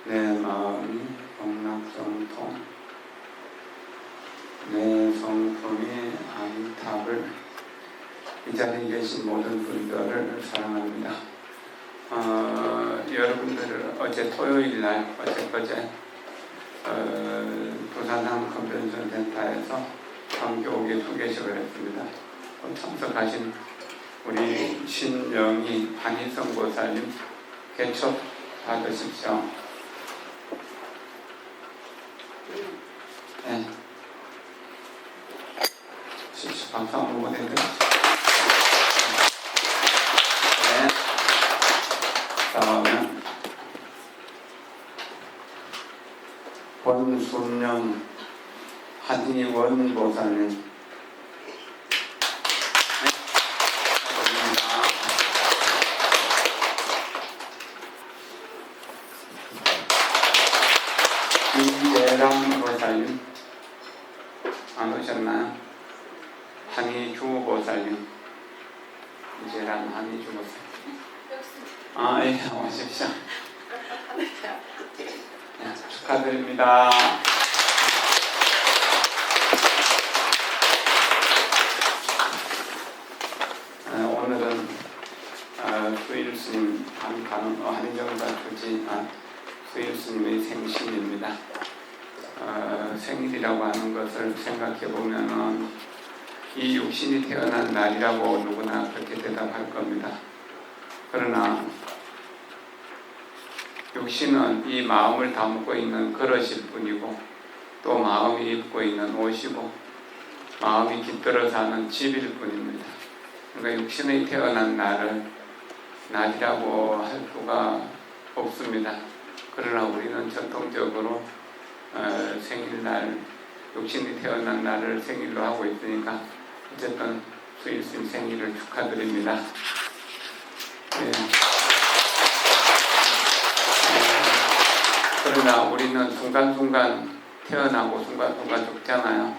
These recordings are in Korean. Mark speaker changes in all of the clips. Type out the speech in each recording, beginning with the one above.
Speaker 1: 내 마음이 복락성통, 내 성품이 아미탑을, 이 자리에 계신 모든 분들을 사랑합니다. 여러분들 어제 토요일날 어제까지 부산 컨벤션 센터에서 함교계 수계식을 했습니다. 참석하신 우리 신영희 한희성 보살님 개첩 받으십시오. 네. 박수 한번 해드립시다. 네. 다음은 권순영 한희원 보살님. 이재랑 보살님 안 오셨나요? 한희주 보살님, 이재랑 한희주 보살님. 예, 오십시오. 네, 축하드립니다. 오늘은 수일스님 한정사 주지 수일스님의 생신입니다. 생일이라고 하는 것을 생각해 보면은 이 육신이 태어난 날이라고 누구나 그렇게 대답할 겁니다. 그러나 육신은 이 마음을 담고 있는 그릇일 뿐이고, 또 마음이 입고 있는 옷이고, 마음이 깃들어 사는 집일 뿐입니다. 그러니까 육신이 태어난 날이라고 할 수가 없습니다. 그러나 우리는 전통적으로 생일날, 육신이 태어난 날을 생일로 하고 있으니까 어쨌든 수일스님 생일을 축하드립니다. 네. 그러나 우리는 순간순간 태어나고 순간순간 죽잖아요.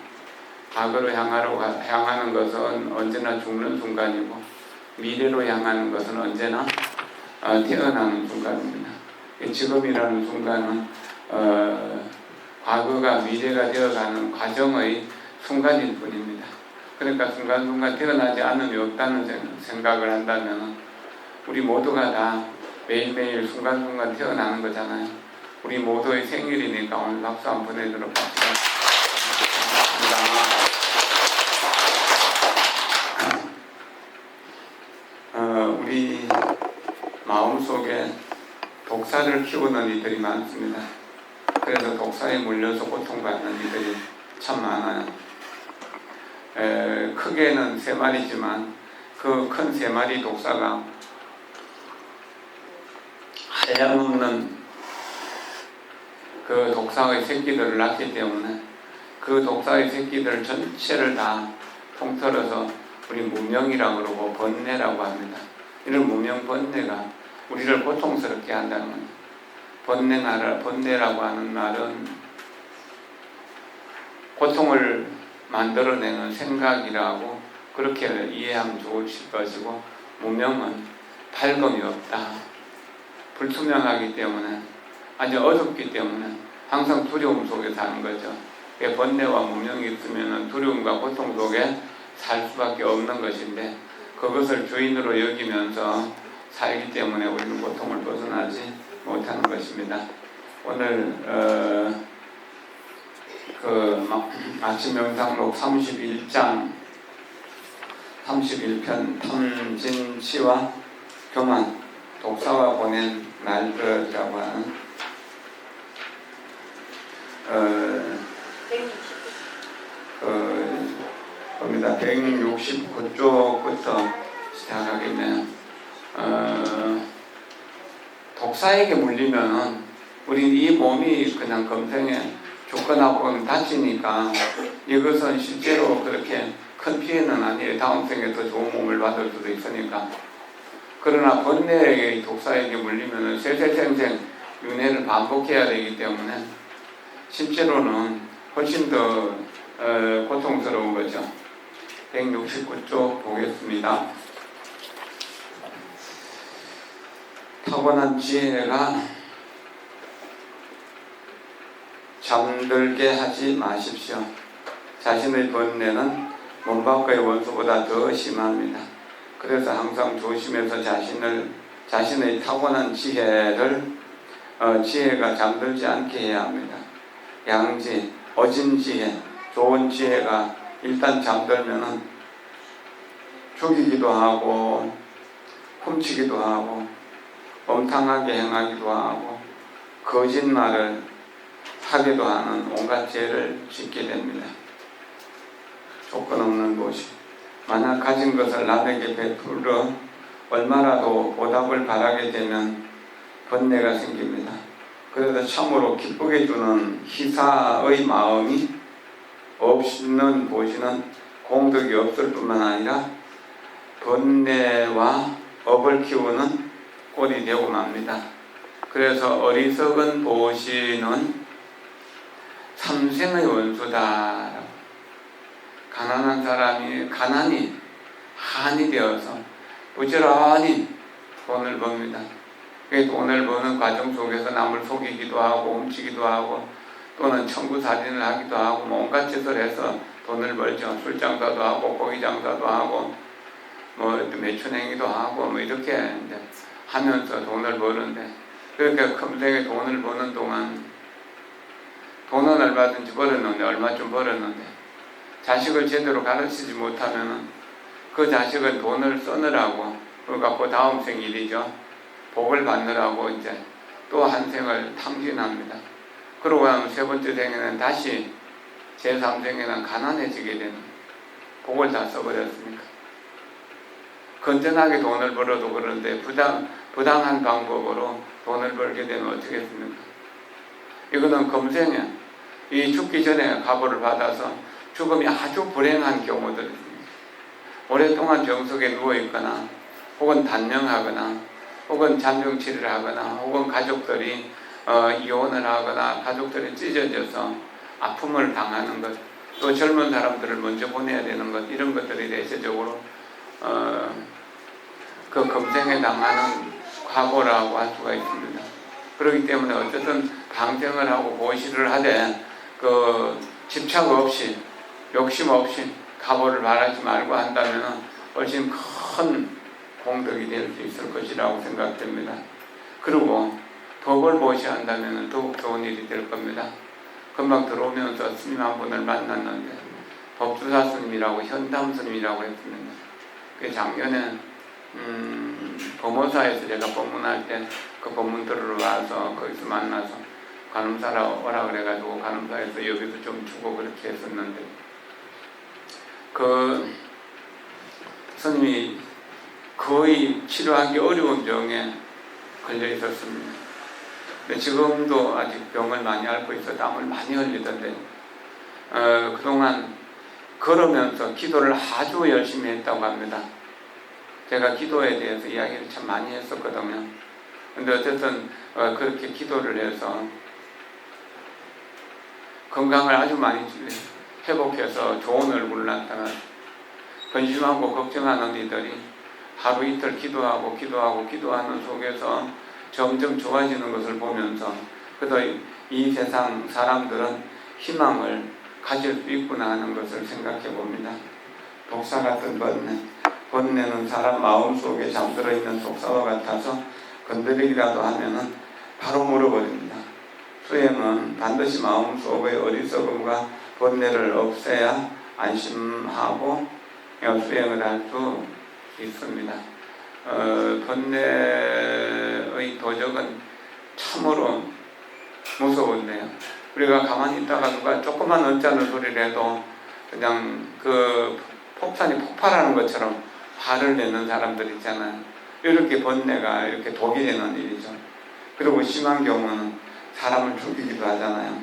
Speaker 1: 과거로 향하는 것은 언제나 죽는 순간이고, 미래로 향하는 것은 언제나 태어나는 순간입니다. 지금이라는 순간은 과거가 미래가 되어가는 과정의 순간일 뿐입니다. 그러니까 순간순간 태어나지 않음이 없다는 생각을 한다면 우리 모두가 다 매일매일 순간순간 태어나는 거잖아요. 우리 모두의 생일이니까 오늘 박수 한번 보내도록 합시다. 우리 마음속에 독사를 키우는 이들이 많습니다. 그래서 독사에 물려서 고통받는 이들이 참 많아요. 크게는 3마리지만 그 큰 3마리 독사가 하염없는 그 독사의 새끼들을 낳기 때문에 그 독사의 새끼들 전체를 다 통틀어서 우리 무명이라고 그러고 번뇌라고 합니다. 이런 무명 번뇌가 우리를 고통스럽게 한다는 겁니다. 번뇌라고 하는 말은 고통을 만들어내는 생각이라고 그렇게 이해하면 좋으실 것이고, 무명은 밝음이 없다. 불투명하기 때문에, 아주 어둡기 때문에 항상 두려움 속에 사는 거죠. 번뇌와 무명이 있으면 두려움과 고통 속에 살 수밖에 없는 것인데, 그것을 주인으로 여기면서 살기 때문에 우리는 고통을 벗어나지 못하는 것입니다. 오늘 아침 명상록 31장 31편 탐진치와 교만, 독사와 보낸 날들이라고 하는 겁니다. 169쪽부터 시작하겠네요. 독사에게 물리면 우리 이 몸이 그냥 검생에 죽거나 혹은 다치니까 이것은 실제로 그렇게 큰 피해는 아니에요. 다음 생에 더 좋은 몸을 받을 수도 있으니까. 그러나 번뇌의 독사에게 물리면 세세생생 윤회를 반복해야 되기 때문에 실제로는 훨씬 더 고통스러운 거죠. 169쪽 보겠습니다. 타고난 지혜가 잠들게 하지 마십시오. 자신의 번뇌는 몸 밖의 원수보다 더 심합니다. 그래서 항상 조심해서 자신의 타고난 지혜가 잠들지 않게 해야 합니다. 양지, 어진 지혜, 좋은 지혜가 일단 잠들면은 죽이기도 하고 훔치기도 하고 엉탕하게 행하기도 하고 거짓말을 하기도 하는 온갖 죄를 짓게 됩니다. 조건 없는 것이 만약 가진 것을 남에게 베풀어 얼마라도 보답을 바라게 되면 번뇌가 생깁니다. 그래서 참으로 기쁘게 주는 희사의 마음이 없는 곳에는 공덕이 없을 뿐만 아니라 번뇌와 업을 키우는 꼴이 되고 맙니다. 그래서 어리석은 보시는 삼생의 원수다. 가난한 사람이 가난이 한이 되어서 부지런히 돈을 법니다. 그 돈을 버는 과정 속에서 남을 속이기도 하고 훔치기도 하고 또는 청구 살인을 하기도 하고 온갖 짓을 해서 돈을 벌죠. 술 장사도 하고 고기 장사도 하고 매춘행위도 하고 이렇게 이제 하면서 돈을 버는데, 그렇게 금생에 돈을 버는 동안 돈은 얼마든지 벌었는데 얼마쯤 벌었는데 자식을 제대로 가르치지 못하면 그 자식은 돈을 쓰느라고 그걸 갖고 다음 생일이죠. 복을 받느라고 이제 또 한 생을 탕진합니다. 그러고 나면 세 번째 생에는 다시 제3생에는 가난해지게 되는, 복을 다 써버렸으니까. 건전하게 돈을 벌어도 그런데 부당한 방법으로 돈을 벌게 되면 어떻겠습니까? 이거는 금생에 이 죽기 전에 가보를 받아서 죽음이 아주 불행한 경우들이 있습니다. 오랫동안 병석에 누워있거나 혹은 단명하거나 혹은 잔병치레를 하거나 혹은 가족들이 이혼을 하거나 가족들이 찢어져서 아픔을 당하는 것, 또 젊은 사람들을 먼저 보내야 되는 것, 이런 것들이 대체적으로 그 금생에 당하는 과거라고 할 수가 있습니다. 그렇기 때문에 어쨌든 방생을 하고 보시를 하되 그 집착 없이 욕심 없이 가보를 바라지 말고 한다면 훨씬 큰 공덕이 될 수 있을 것이라고 생각됩니다. 그리고 법을 보시한다면 더욱 좋은 일이 될 겁니다. 금방 들어오면서 스님 한 분을 만났는데 법주사 스님이라고 현담 스님이라고 했습니다. 그 작년에 법원사에서 제가 법문할 때 그 법문 들으러 와서 거기서 만나서 관음사라 오라 그래가지고 관음사에서 여기도 좀 주고 그렇게 했었는데, 그 스님이 거의 치료하기 어려운 병에 걸려 있었습니다. 근데 지금도 아직 병을 많이 앓고 있어 땀을 많이 흘리던데 그동안 걸으면서 기도를 아주 열심히 했다고 합니다. 제가 기도에 대해서 이야기를 참 많이 했었거든요. 근데 어쨌든 그렇게 기도를 해서 건강을 아주 많이 회복해서 좋은 얼굴을 나타나서 근심하고 걱정하는 이들이 하루 이틀 기도하는 속에서 점점 좋아지는 것을 보면서 그래도 이 세상 사람들은 희망을 가질 수 있구나 하는 것을 생각해 봅니다. 독사 같은 번뇌는 사람 마음속에 잠들어 있는 독사와 같아서 건드리기라도 하면은 바로 물어버립니다. 수행은 반드시 마음속의 어리석음과 번뇌를 없애야 안심하고 수행을 할 수 있습니다. 번뇌의 도적은 참으로 무서운데요. 우리가 가만히 있다가 누가 조그만 언짢은 소리를 해도 그냥 그 폭탄이 폭발하는 것처럼 화를 내는 사람들 있잖아요. 이렇게 번뇌가 이렇게 독이 되는 일이죠. 그리고 심한 경우는 사람을 죽이기도 하잖아요.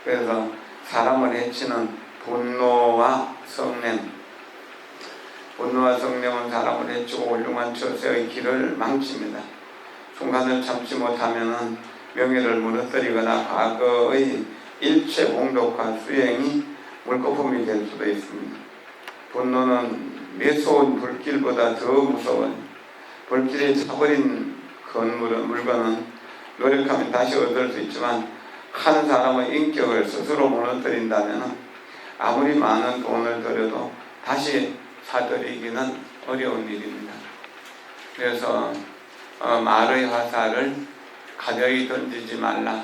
Speaker 1: 그래서 사람을 해치는 분노와 성냄은 사람을 해치고 훌륭한 처세의 길을 망칩니다. 순간을 참지 못하면 명예를 무너뜨리거나 과거의 일체 공덕과 수행이 물거품이 될 수도 있습니다. 분노는 매서운 불길보다 더 무서운, 불길에 차버린 물건은 노력하면 다시 얻을 수 있지만 한 사람의 인격을 스스로 무너뜨린다면 아무리 많은 돈을 들여도 다시 사들이기는 어려운 일입니다. 그래서 말의 화살을 가벼이 던지지 말라.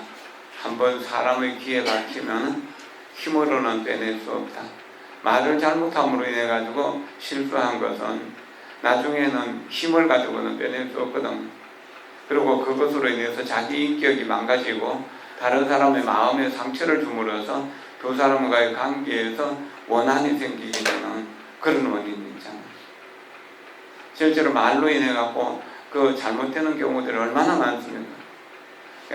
Speaker 1: 한번 사람의 귀에 박히면 힘으로는 빼낼 수 없다. 말을 잘못함으로 인해 가지고 실수한 것은 나중에는 힘을 가지고는 빼낼 수 없거든. 그리고 그것으로 인해서 자기 인격이 망가지고 다른 사람의 마음에 상처를 줌으로써 두 사람과의 관계에서 원한이 생기게 되는 그런 원인이 있잖아요. 실제로 말로 인해 갖고 그 잘못되는 경우들이 얼마나 많습니까?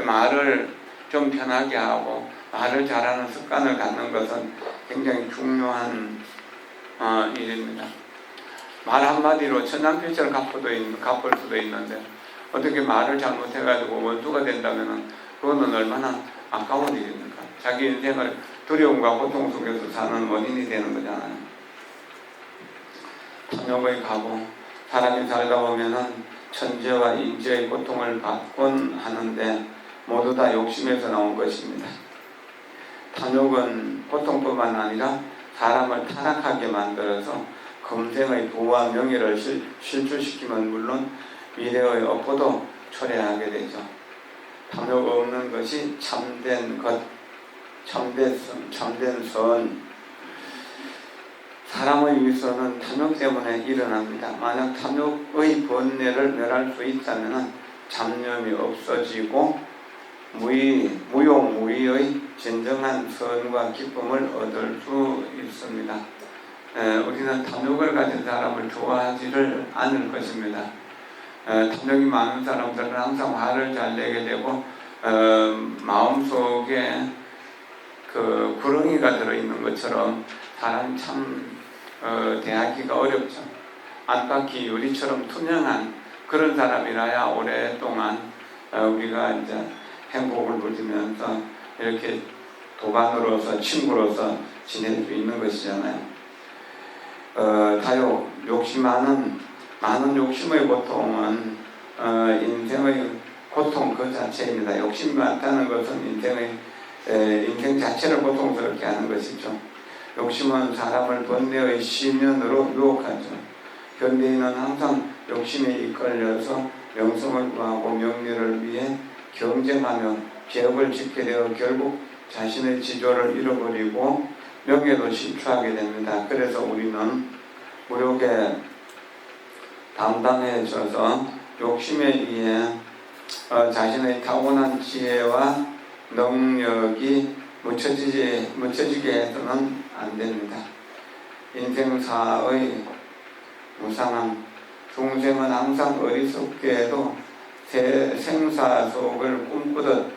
Speaker 1: 말을 좀 편하게 하고 말을 잘하는 습관을 갖는 것은 굉장히 중요한 일입니다. 말 한마디로 천냥필자를 갚을 수도 있는데 어떻게 말을 잘못해가지고 원수가 된다면 그거는 얼마나 아까운 일입니까? 자기 인생을 두려움과 고통 속에서 사는 원인이 되는 거잖아요. 탐욕의 가고 사람이 살다 보면은 천재와 인재의 고통을 받곤 하는데 모두 다 욕심에서 나온 것입니다. 탐욕은 고통뿐만 아니라 사람을 타락하게 만들어서 금생의 부와 명예를 실추시키면 물론 미래의 업보도 초래하게 되죠. 탐욕 없는 것이 참된 것, 참된 선. 사람의 위선은 탐욕 때문에 일어납니다. 만약 탐욕의 번뇌를 멸할 수 있다면 잡념이 없어지고 무용무의의 진정한 선과 기쁨을 얻을 수 있습니다. 우리는 탐욕을 가진 사람을 좋아하지를 않을 것입니다. 탐욕이 많은 사람들은 항상 화를 잘 내게 되고 마음속에 그 구렁이가 들어있는 것처럼 사람이 참 대하기가 어렵죠. 안팎이 유리처럼 투명한 그런 사람이라야 오랫동안 우리가 이제 행복을 누리면서 이렇게 도반으로서 친구로서 지낼 수 있는 것이잖아요. 다요 많은 욕심의 고통은 인생의 고통 그 자체입니다. 욕심이 많다는 것은 인생 자체를 고통스럽게 하는 것이죠. 욕심은 사람을 번뇌의 시면으로 유혹하죠. 현대인은 항상 욕심에 이끌려서 명성을 구하고 명예를 위해 경쟁하며 개업을 짓게 되어 결국 자신의 지조를 잃어버리고 명예도 실추하게 됩니다. 그래서 우리는 무력에 담당해져서 욕심에 의해 자신의 타고난 지혜와 능력이 묻혀지게 해서는 안 됩니다. 인생사의 무상함, 중생은 항상 어리석게도 생사 속을 꿈꾸듯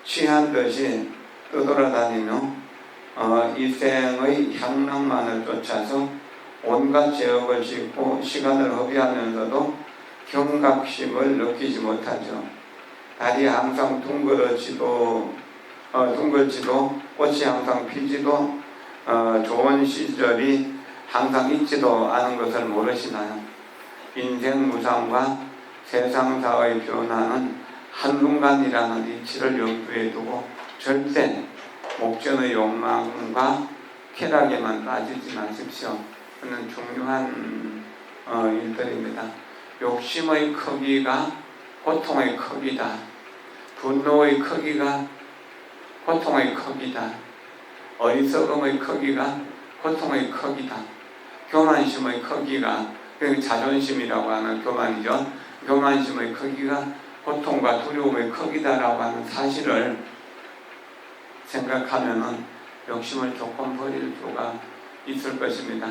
Speaker 1: 취한 듯이 떠돌아다니며 이 생의 향락만을 쫓아서 온갖 죄업을 짓고 시간을 허비하면서도 경각심을 느끼지 못하죠. 달이 항상 둥글지도 꽃이 항상 피지도 좋은 시절이 항상 있지도 않은 것을 모르시나요? 인생 무상과 세상사의 변화는 한순간이라는 이치를 염두에 두고 절대 목전의 욕망과 쾌락에만 빠지지 마십시오. 그는 중요한 일들입니다. 욕심의 크기가 고통의 크기다. 분노의 크기가 고통의 크기다. 어리석음의 크기가 고통의 크기다. 교만심의 크기가 자존심이라고 하는 교만이죠. 교만심의 크기가 고통과 두려움의 크기다라고 하는 사실을 생각하면은 욕심을 조금 버릴 수가 있을 것입니다.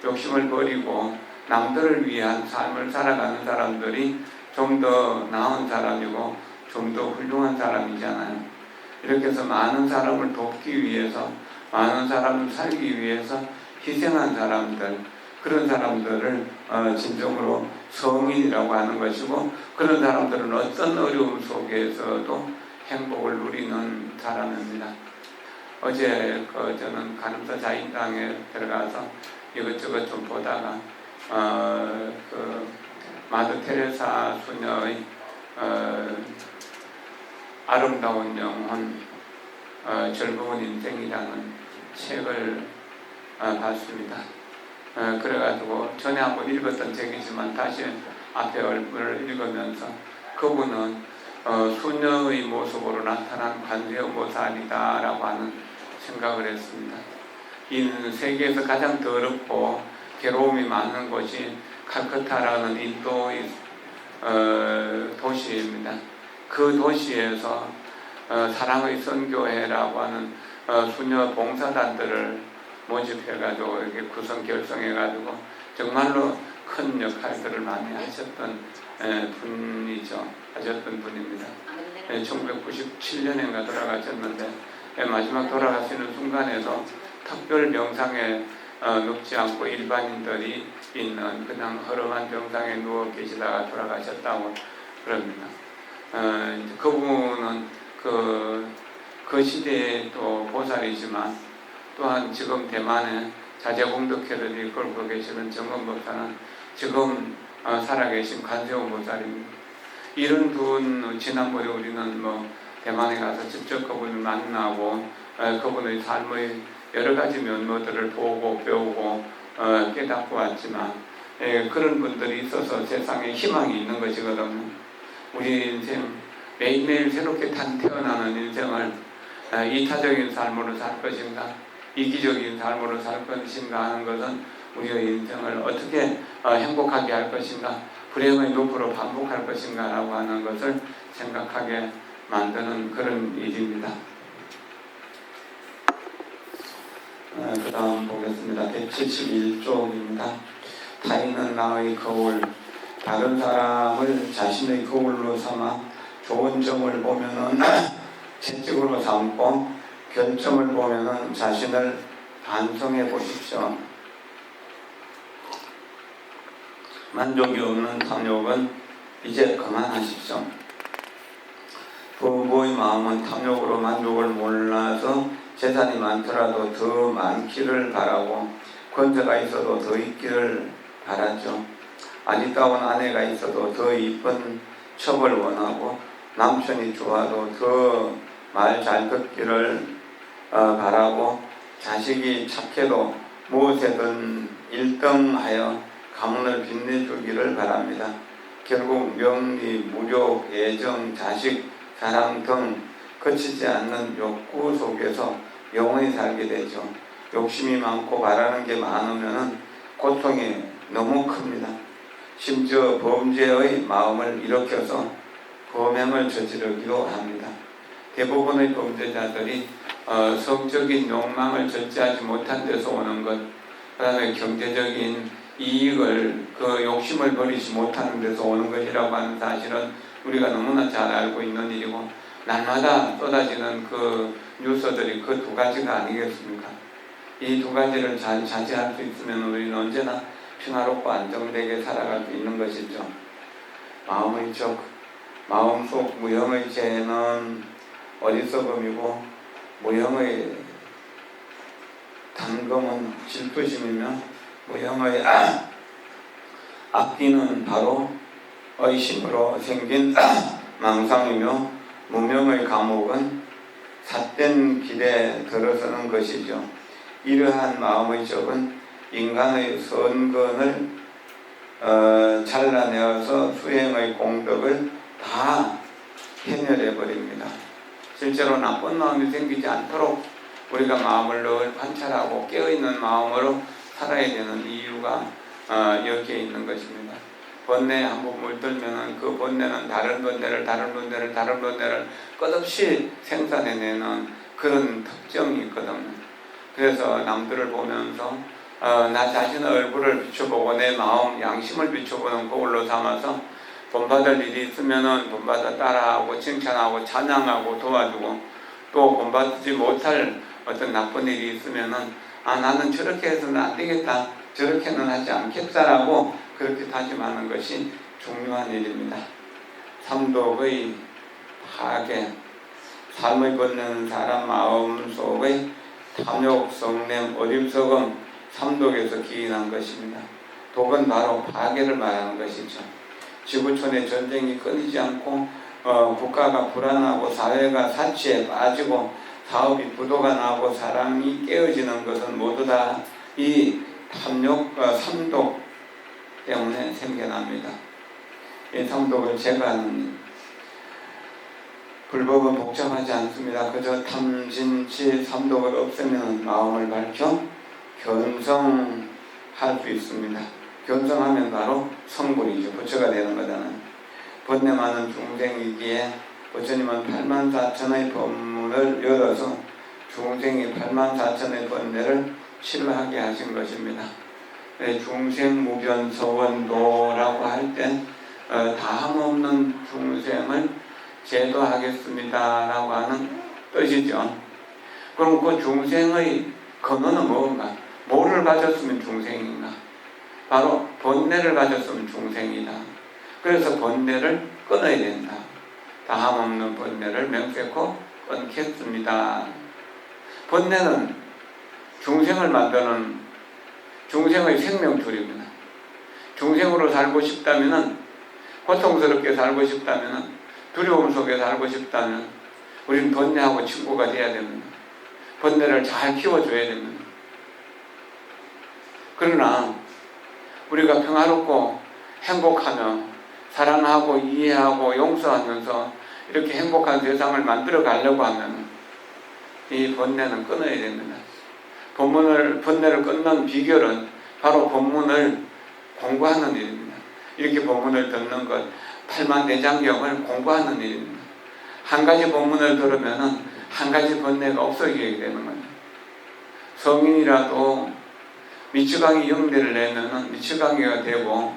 Speaker 1: 욕심을 버리고 남들을 위한 삶을 살아가는 사람들이 좀 더 나은 사람이고 좀 더 훌륭한 사람이잖아요. 이렇게 해서 많은 사람을 돕기 위해서, 많은 사람을 살기 위해서 희생한 사람들, 그런 사람들을 진정으로 성인이라고 하는 것이고, 그런 사람들은 어떤 어려움 속에서도 행복을 누리는 사람입니다. 어제 저는 간음사 자인당에 들어가서 이것저것 좀 보다가 마더 테레사 수녀의 아름다운 영혼 즐거운 인생이라는 책을 봤습니다. 그래가지고 전에 한번 읽었던 책이지만 다시 앞에 얼굴을 읽으면서 그분은 수녀의 모습으로 나타난 관세음보살이다라고 하는 생각을 했습니다. 이 세계에서 가장 더럽고 괴로움이 많은 곳이 칼커타라는 인도의 도시입니다. 그 도시에서 사랑의 선교회라고 하는 수녀 봉사단들을 모집해가지고 이렇게 구성 결성해가지고 정말로 큰 역할들을 많이 하셨던 분입니다. 1997년인가 돌아가셨는데 마지막 돌아가시는 순간에도 특별 병상에 눕지 않고 일반인들이 있는 그냥 허름한 병상에 누워 계시다가 돌아가셨다고 그럽니다. 그분은 그 시대의 또 보살이지만 또한 지금 대만에 자제공덕회를 이끌고 계시는 정건보살은 지금 살아계신 관세음보살입니다. 이런 분 지난번에 우리는 대만에 가서 직접 그분을 만나고 그분의 삶의 여러 가지 면모들을 보고 배우고 깨닫고 왔지만 그런 분들이 있어서 세상에 희망이 있는 것이거든요. 우리 인생 매일매일 새롭게 태어나는 인생을 이타적인 삶으로 살 것인가 이기적인 삶으로 살 것인가 하는 것은 우리의 인생을 어떻게 행복하게 할 것인가 불행의 늪으로 반복할 것인가 라고 하는 것을 생각하게 만드는 그런 일입니다. 그 다음 보겠습니다. 171쪽입니다. 타인은 나의 거울, 다른 사람을 자신의 거울로 삼아 좋은 점을 보면은 채찍으로 삼고 결점을 보면은 자신을 반성해 보십시오. 만족이 없는 탐욕은 이제 그만하십시오. 부부의 마음은 탐욕으로 만족을 몰라서 재산이 많더라도 더 많기를 바라고 권세가 있어도 더 있기를 바라죠. 아리따운 아내가 있어도 더 이쁜 첩을 원하고 남편이 좋아도 더 말 잘 듣기를 바라고 자식이 착해도 무엇에든 1등하여 가문을 빛내주기를 바랍니다. 결국 명리, 무력, 애정, 자식, 사랑 등 거치지 않는 욕구 속에서 영원히 살게 되죠. 욕심이 많고 바라는 게 많으면 고통이 너무 큽니다. 심지어 범죄의 마음을 일으켜서 범행을 저지르기도 합니다. 대부분의 범죄자들이 성적인 욕망을 절제하지 못한 데서 오는 것, 그 다음에 경제적인 이익을 그 욕심을 버리지 못하는 데서 오는 것이라고 하는 사실은 우리가 너무나 잘 알고 있는 일이고 날마다 쏟아지는 그 뉴스들이 그 두 가지가 아니겠습니까? 이 두 가지를 잘 자제할 수 있으면 우리는 언제나 평화롭고 안정되게 살아갈 수 있는 것이죠. 마음의 적, 마음속 무형의 죄는 어리석음이고 무형의 단검은 질투심이며 무형의 악기는 바로 의심으로 생긴 망상이며 무명의 감옥은 삿된 길에 들어서는 것이죠. 이러한 마음의 적은 인간의 선근을 잘라내어서 수행의 공덕을 다 해멸해버립니다. 실제로 나쁜 마음이 생기지 않도록 우리가 마음을 늘 관찰하고 깨어있는 마음으로 살아야 되는 이유가 여기에 있는 것입니다. 번뇌에 한번 물들면 그 번뇌는 다른 번뇌를 끝없이 생산해내는 그런 특징이 있거든요. 그래서 남들을 보면서 나 자신의 얼굴을 비춰보고 내 마음, 양심을 비춰보는 거울로 삼아서 본받을 일이 있으면은 본받아 따라하고 칭찬하고 찬양하고 도와주고 또 본받지 못할 어떤 나쁜 일이 있으면은 나는 저렇게 해서는 안 되겠다, 저렇게는 하지 않겠다라고 그렇게 다짐하는 것이 중요한 일입니다. 삼독의 파괴, 삶을 건너는 사람 마음 속의 탐욕, 성냄, 어림석음, 삼독에서 기인한 것입니다. 독은 바로 파괴를 말하는 것이죠. 지구촌에 전쟁이 끊이지 않고 국가가 불안하고 사회가 사치에 빠지고 사업이 부도가 나고 사랑이 깨어지는 것은 모두 다 이 탐욕과 삼독 때문에 생겨납니다. 이 삼독을 제거하는 불법은 복잡하지 않습니다. 그저 탐진치 삼독을 없애면 마음을 밝혀 견성할 수 있습니다. 견성하면 바로 성불이죠. 부처가 되는 거잖아요. 번뇌 많은 중생이기에 부처님은 84,000의 법문을 열어서 중생이 84,000의 번뇌를 치료하게 하신 것입니다. 중생무변서원도라고 할 때 다함없는 중생을 제도하겠습니다라고 하는 뜻이죠. 그럼 그 중생의 근원은 뭔가? 뭐를 가졌으면 중생인가? 바로 번뇌를 가졌으면 중생이다. 그래서 번뇌를 끊어야 된다. 다함없는 번뇌를 명백코 끊겠습니다. 번뇌는 중생을 만드는 중생의 생명줄입니다. 중생으로 살고 싶다면, 고통스럽게 살고 싶다면, 두려움 속에 살고 싶다면 우리는 번뇌하고 친구가 돼야 됩니다. 번뇌를 잘 키워줘야 됩니다. 그러나 우리가 평화롭고 행복하며 사랑하고 이해하고 용서하면서 이렇게 행복한 세상을 만들어 가려고 하면 이 번뇌는 끊어야 됩니다. 번뇌를 끊는 비결은 바로 본문을 공부하는 일입니다. 이렇게 본문을 듣는 것, 8만대장경을 공부하는 일입니다. 한 가지 본문을 들으면 한 가지 번뇌가 없어지게 되는 겁니다. 성인이라도 미치광이 영대를 내면 미치광이가 되고,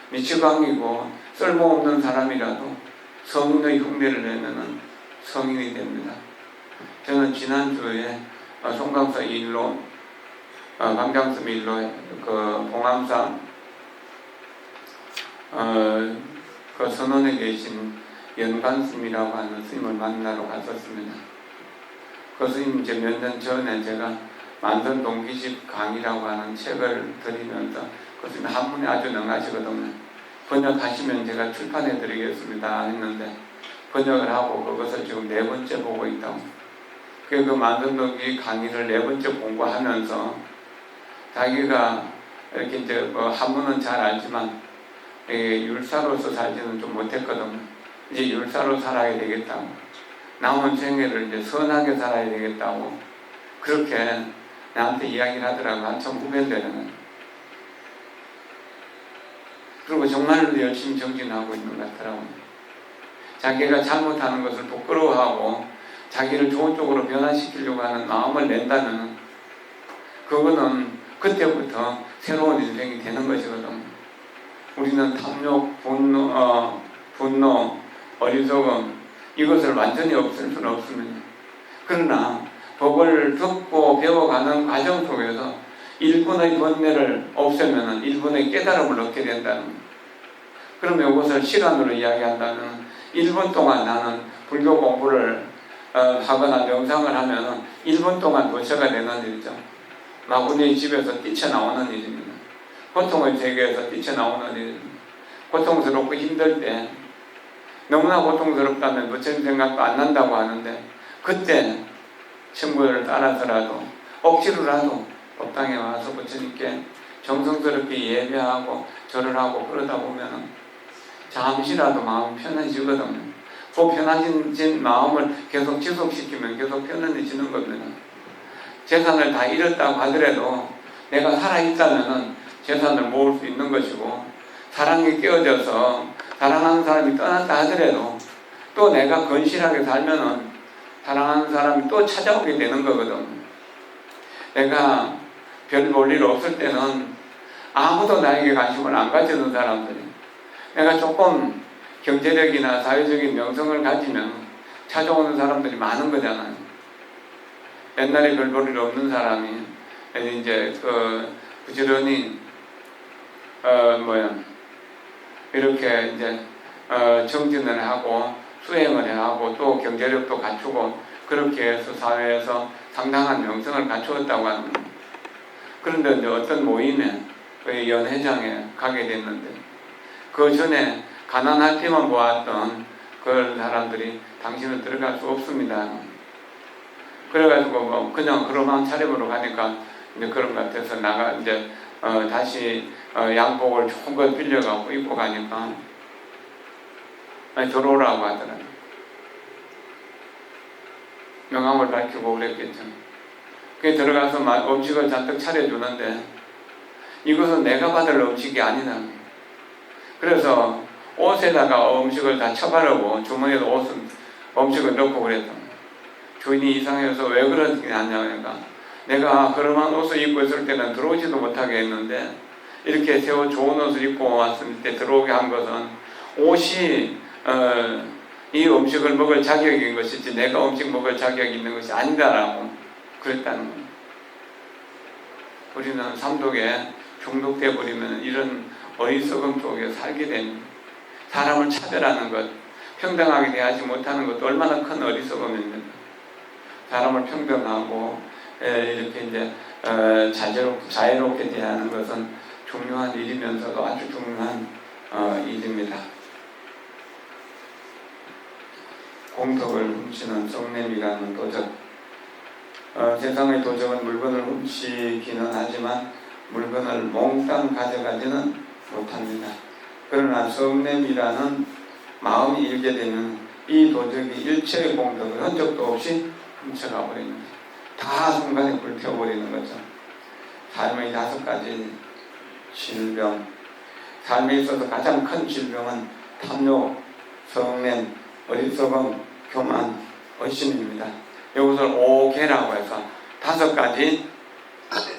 Speaker 1: 미치광이고 쓸모없는 사람이라도 성인의 흉내를 내면 성인이 됩니다. 저는 지난주에 송강서 일로, 방장스 일로 그 봉암산 그 선원에 계신 연관스님이라고 하는 스님을 만나러 갔었습니다. 그 스님 이제 몇 년 전에 제가 만선 동기집 강의라고 하는 책을 드리면서 그 스님 한문에 아주 능하시거든요. 번역하시면 제가 출판해 드리겠습니다 했는데 번역을 하고 그것을 지금 4번째 보고 있다고. 그 만선 동기 강의를 4번째 공부하면서 자기가 이렇게 이제 뭐 한문은 잘 알지만 율사로서 살지는 좀 못했거든요. 이제 율사로 살아야 되겠다고, 남은 생애를 이제 선하게 살아야 되겠다고 그렇게 나한테 이야기를 하더라고. 한참 후배인데는. 그리고 정말로 열심히 정진하고 있는 것 같더라고요. 자기가 잘못하는 것을 부끄러워하고 자기를 좋은 쪽으로 변화시키려고 하는 마음을 낸다면 그거는 그때부터 새로운 인생이 되는 것이거든. 우리는 탐욕, 분노, 어리석음 이것을 완전히 없앨 수는 없습니다. 그러나 법을 듣고 배워가는 과정 속에서 1분의 번뇌를 없애면 1분의 깨달음을 얻게 된다는 거예요. 그러면 이것을 시간으로 이야기한다면 1분 동안 나는 불교 공부를 하거나 명상을 하면 1분 동안 도처가 되는 일이죠. 마구니의 집에서 뛰쳐나오는 일입니다. 고통의 세계에서 뛰쳐나오는 일입니다. 고통스럽고 힘들 때 너무나 고통스럽다면 부처님 생각도 안 난다고 하는데 그때 친구를 따라서라도 억지로라도 법당에 와서 부처님께 정성스럽게 예배하고 절을 하고 그러다 보면 잠시라도 마음이 편해지거든요. 그 편해진 마음을 계속 지속시키면 계속 편안해지는 겁니다. 재산을 다 잃었다고 하더라도 내가 살아있다면 재산을 모을 수 있는 것이고, 사랑이 깨어져서 사랑하는 사람이 떠났다 하더라도 또 내가 건실하게 살면은 사랑하는 사람이 또 찾아오게 되는 거거든. 내가 별 볼 일 없을 때는 아무도 나에게 관심을 안 가지는 사람들이, 내가 조금 경제력이나 사회적인 명성을 가지면 찾아오는 사람들이 많은 거잖아요. 옛날에 별 볼 일 없는 사람이 이제 부지런히 이렇게 이제 정진을 하고 수행을 하고 또 경제력도 갖추고 그렇게 해서 사회에서 상당한 명성을 갖추었다고 합니다. 그런데 이제 어떤 모임에 연회장에 가게 됐는데 그 전에 가난할 때만 보았던 그런 사람들이 당신은 들어갈 수 없습니다. 그래가지고 뭐 그냥 그러한 차림으로 가니까 이제 그런 것 같아서 나가 이제 다시 양복을 좋은 거 빌려가고 입고 가니까 들어오라고 하더라고요. 명함을 밝히고 그랬겠죠. 그게 들어가서 음식을 잔뜩 차려주는데 이것은 내가 받을 음식이 아니다. 그래서 옷에다가 음식을 다 쳐바르고 주머니에도 음식을 넣고 그랬다. 주인이 이상해서 왜 그러지 않냐니까 내가 그러한 옷을 입고 있을 때는 들어오지도 못하게 했는데 이렇게 좋은 옷을 입고 왔을 때 들어오게 한 것은 옷이 이 음식을 먹을 자격인 것이지 내가 음식 먹을 자격이 있는 것이 아니다라고 그랬다는 거예요. 우리는 삼독에 중독돼 버리면 이런 어리석음 속에 살게 됩니다. 사람을 차별하는 것, 평등하게 대하지 못하는 것도 얼마나 큰 어리석음입니까? 사람을 평등하고 이렇게 이제 자유롭게 대하는 것은 중요한 일이면서도 아주 중요한 일입니다. 공덕을 훔치는 썩냄이라는 도적. 세상의 도적은 물건을 훔치기는 하지만 물건을 몽땅 가져가지는 못합니다. 그러나 썩냄이라는 마음이 일게 되면 이 도적이 일체의 공덕을 흔적도 없이 훔쳐가 버립니다. 다 순간에 불태워버리는 거죠. 삶의 5가지 질병. 삶에 있어서 가장 큰 질병은 탐욕, 썩냄, 어리석음, 교만, 의심입니다. 이것을 5개라고 해서 5가지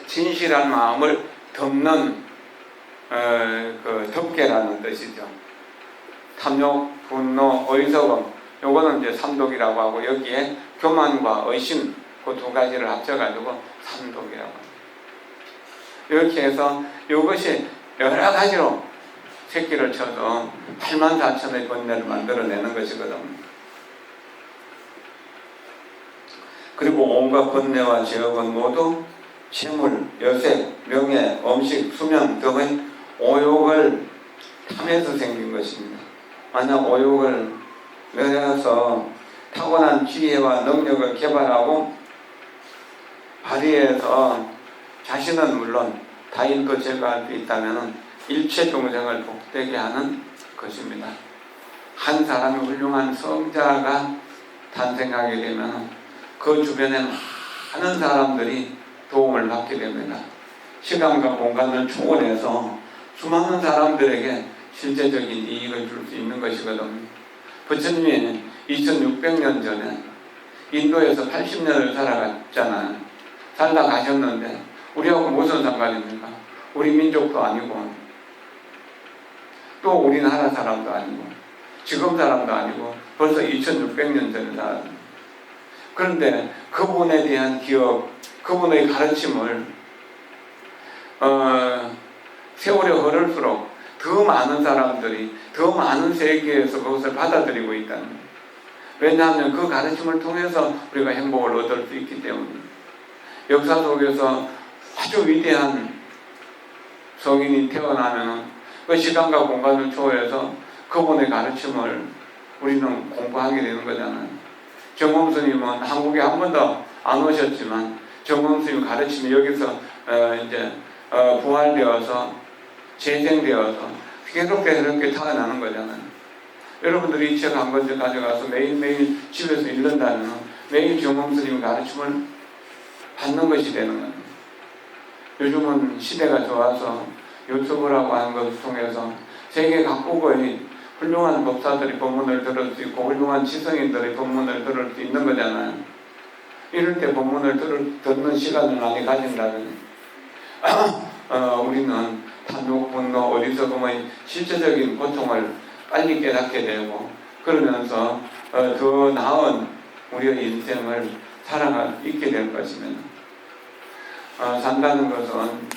Speaker 1: 진실한 마음을 덮는 덮개라는 뜻이죠. 탐욕, 분노, 어리석음, 요거는 이제 삼독이라고 하고 여기에 교만과 의심 그 2가지를 합쳐가지고 삼독이라고 합니다. 이렇게 해서 이것이 여러 가지로 새끼를 쳐서 84,000의 번뇌를 만들어내는 것이거든요. 그리고 온갖 번뇌와 죄업은 모두 재물, 여색, 명예, 음식, 수명 등의 오욕을 탐해서 생긴 것입니다. 만약 오욕을 내려서 타고난 지혜와 능력을 개발하고 발휘해서 자신은 물론 타인도 제거할 수 있다면 일체众생을 복되게 하는 것입니다. 한 사람이 훌륭한 성자가 탄생하게 되면 그 주변에 많은 사람들이 도움을 받게 됩니다. 시간과 공간을 초월해서 수많은 사람들에게 실제적인 이익을 줄 수 있는 것이거든요. 부처님이 2600년 전에 인도에서 80년을 살아갔잖아요. 살다 가셨는데 우리하고 무슨 상관입니까? 우리 민족도 아니고 또 우리나라 사람도 아니고 지금 사람도 아니고 벌써 2600년 전에 살았습니다. 그런데 그분에 대한 기억, 그분의 가르침을 세월이 흐를수록 더 많은 사람들이 더 많은 세계에서 그것을 받아들이고 있다는 거예요. 왜냐하면 그 가르침을 통해서 우리가 행복을 얻을 수 있기 때문입니다. 역사 속에서 아주 위대한 성인이 태어나면 그 시간과 공간을 초월해서 그분의 가르침을 우리는 공부하게 되는 거잖아요. 정엄스님은 한국에 한 번도 안 오셨지만 정엄스님 가르침이 여기서 이제 부활되어서 재생되어서 계속해서 이렇게 타어나는 거잖아요. 여러분들이 이 책 한 권씩 가져가서 매일매일 집에서 읽는다면 매일 정엄스님 가르침을 받는 것이 되는 거예요. 요즘은 시대가 좋아서 유튜브라고 하는 것을 통해서 세계 각국의 훌륭한 법사들이 법문을 들을 수 있고 훌륭한 지성인들의 법문을 들을 수 있는 거잖아요. 이럴 때 법문을 듣는 시간을 많이 가진다면 우리는 탐욕, 분노, 어리석음의 실제적인 고통을 빨리 깨닫게 되고 그러면서 더 나은 우리의 인생을 살아가 있게 될 것입니다. 산다는 것은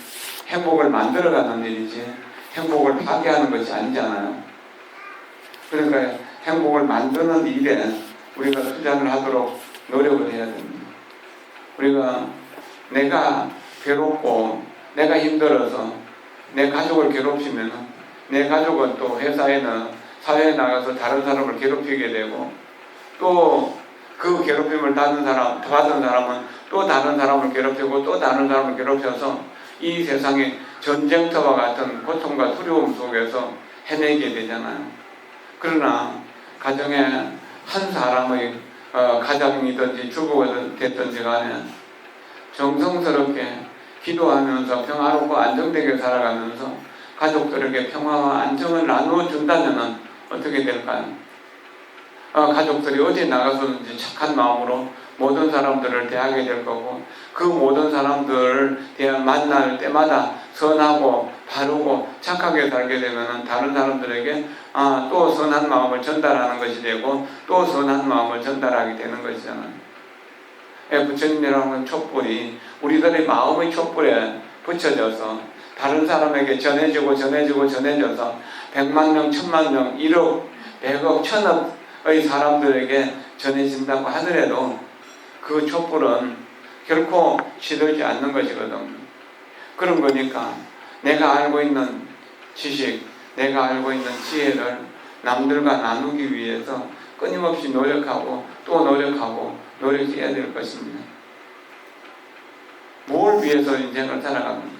Speaker 1: 행복을 만들어가는 일이지 행복을 파괴하는 것이 아니잖아요. 그러니까 행복을 만드는 일에 우리가 투자를 하도록 노력을 해야 됩니다. 우리가 내가 괴롭고 내가 힘들어서 내 가족을 괴롭히면 내 가족은 또 회사에는 사회에 나가서 다른 사람을 괴롭히게 되고 또 그 괴롭힘을 받은 사람은 또 다른 사람을 괴롭히고 또 다른 사람을 괴롭혀서 이 세상의 전쟁터와 같은 고통과 두려움 속에서 해내게 되잖아요. 그러나 가정에 한 사람의 가정이든지 주부가 됐든지 간에 정성스럽게 기도하면서 평화롭고 안정되게 살아가면서 가족들에게 평화와 안정을 나누어 준다면 어떻게 될까요? 가족들이 어디 나가서든지 착한 마음으로 모든 사람들을 대하게 될 거고, 그 모든 사람들을 만날 때마다 선하고 바르고 착하게 살게 되면 다른 사람들에게 또 선한 마음을 전달하는 것이 되고 또 선한 마음을 전달하게 되는 것이잖아요. 부처님이라는 촛불이 우리들의 마음의 촛불에 붙여져서 다른 사람에게 전해져서 100만 명, 1000만 명, 1억, 100억, 1000억의 사람들에게 전해진다고 하더라도 그 촛불은 결코 시들지 않는 것이거든. 그런 거니까 내가 알고 있는 지식, 내가 알고 있는 지혜를 남들과 나누기 위해서 끊임없이 노력하고 또 노력해야 될 것입니다. 뭘 위해서 인생을 살아갑니까?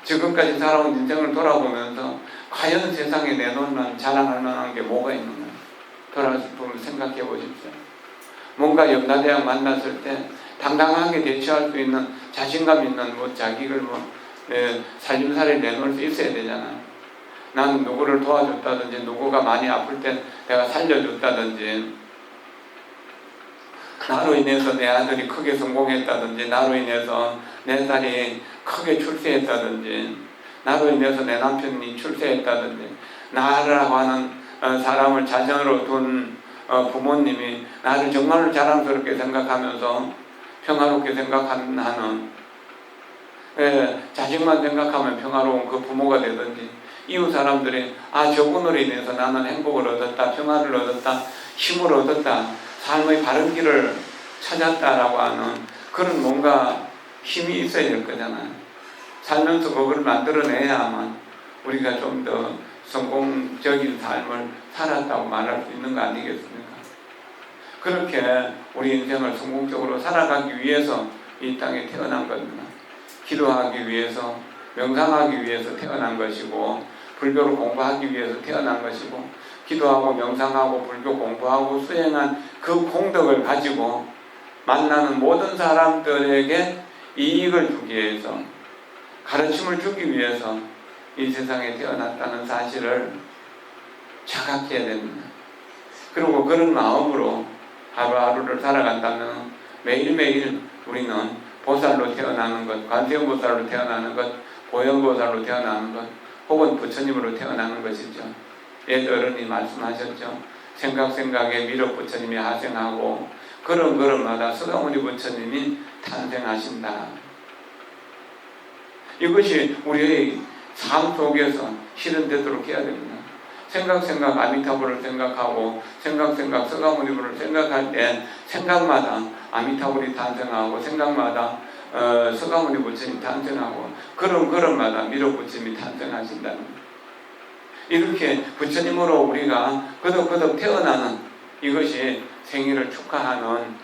Speaker 1: 지금까지 살아온 인생을 돌아보면서 과연 세상에 내놓는 자랑할 만한 게 뭐가 있는가? 돌아서 생각해 보십시오. 뭔가 염라대왕 만났을 때 당당하게 대처할 수 있는 자신감 있는 자기를 살림살이 내놓을 수 있어야 되잖아요. 나는 누구를 도와줬다든지 누구가 많이 아플 때 내가 살려줬다든지 나로 인해서 내 아들이 크게 성공했다든지 나로 인해서 내 딸이 크게 출세했다든지 나로 인해서 내 남편이 출세했다든지 나라고 하는 사람을 자녀로 둔 부모님이 나를 정말로 자랑스럽게 생각하면서 평화롭게 생각하는 자식만 생각하면 평화로운 그 부모가 되든지 이웃 사람들이 저분으로 인해서 나는 행복을 얻었다, 평화를 얻었다, 힘을 얻었다, 삶의 바른 길을 찾았다라고 하는 그런 뭔가 힘이 있어야 될 거잖아요. 살면서 그걸 만들어내야만 우리가 좀 더 성공적인 삶을 살았다고 말할 수 있는 거 아니겠습니까? 그렇게 우리 인생을 성공적으로 살아가기 위해서 이 땅에 태어난 겁니다. 기도하기 위해서, 명상하기 위해서 태어난 것이고 불교를 공부하기 위해서 태어난 것이고 기도하고 명상하고 불교 공부하고 수행한 그 공덕을 가지고 만나는 모든 사람들에게 이익을 주기 위해서 가르침을 주기 위해서 이 세상에 태어났다는 사실을 자각해야 됩니다. 그리고 그런 마음으로 하루하루를 살아간다면 매일매일 우리는 보살로 태어나는 것, 관세음보살로 태어나는 것, 보현보살로 태어나는 것, 혹은 부처님으로 태어나는 것이죠. 옛 어른이 말씀하셨죠. 생각에 미륵부처님이 하생하고 걸음걸음마다 서가모니 부처님이 탄생하신다. 이것이 우리의 삶 속에서 실현되도록 해야 됩니다. 생각 아미타불을 생각하고 생각 서가모니불을 생각할 때 생각마다 아미타불이 탄생하고 생각마다 서가모니 부처님이 탄생하고 걸음걸음마다 미륵부처님이 탄생하신다는 거예요. 이렇게 부처님으로 우리가 거듭 태어나는 이것이 생일을 축하하는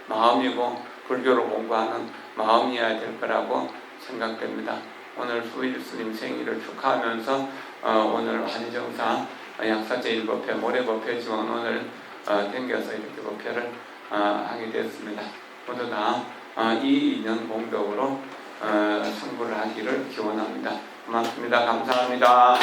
Speaker 1: 마음이고 불교를 공부하는 마음이어야 될 거라고 생각됩니다. 오늘 수일 스님 생일을 축하하면서 오늘 한의정사 약사제 1법회 모레법회지만 오늘 땡겨서 이렇게 법회를 하게 됐습니다. 모두 다 이 인연 공덕으로 성불을 하기를 기원합니다. 고맙습니다. 감사합니다.